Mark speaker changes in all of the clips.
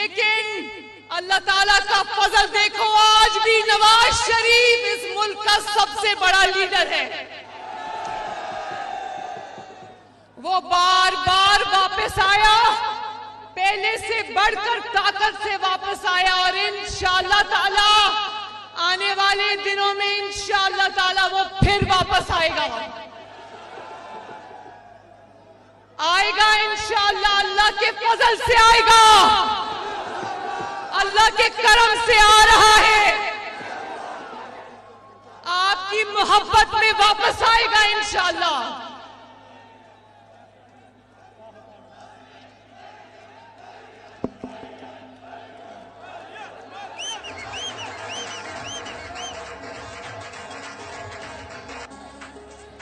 Speaker 1: लेकिन अल्लाह ताला का फजल देखो, आज भी नवाज शरीफ इस मुल्क का सबसे बड़ा लीडर है। वो बार बार वापस आया, पहले से बढ़कर ताकत से वापस आया और इंशाअल्लाह ताला आने वाले दिनों में इंशाअल्लाह ताला वो फिर वापस आएगा इंशाअल्लाह। अल्लाह के फजल से आएगा, अल्लाह के करम से आ रहा है, आपकी मोहब्बत में वापस आएगा इंशाअल्लाह।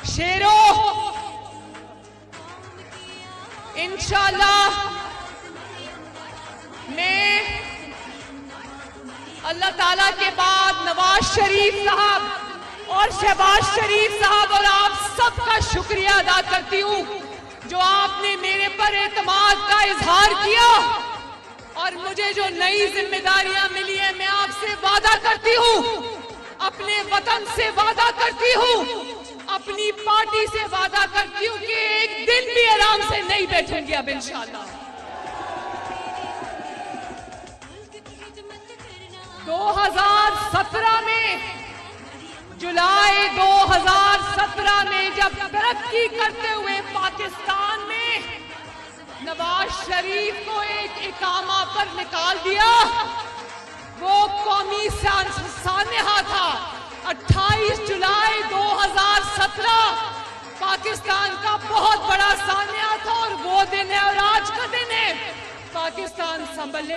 Speaker 1: शेरों, इंशाअल्लाह मैं अल्लाह ताला के बाद नवाज शरीफ साहब और शहबाज शरीफ साहब और आप सबका शुक्रिया अदा करती हूँ जो आपने मेरे पर एतमाद का इजहार किया और मुझे जो नई जिम्मेदारियां मिली है, मैं आपसे वादा करती हूँ, अपने वतन से वादा करती हूँ, अपनी पार्टी से वादा करती हूँ कि एक दिन भी आराम से नहीं बैठूंगी अब इंशाअल्लाह। 2017 में, जुलाई 2017 में जब तरक्की करते हुए पाकिस्तान में नवाज शरीफ को एक इकामा पर निकाल दिया, वो कौमी सान्हा था। 28 जुलाई 2017 पाकिस्तान का बहुत बड़ा सान्हा था और वो दिन है और आज का दिन है पाकिस्तान संभलने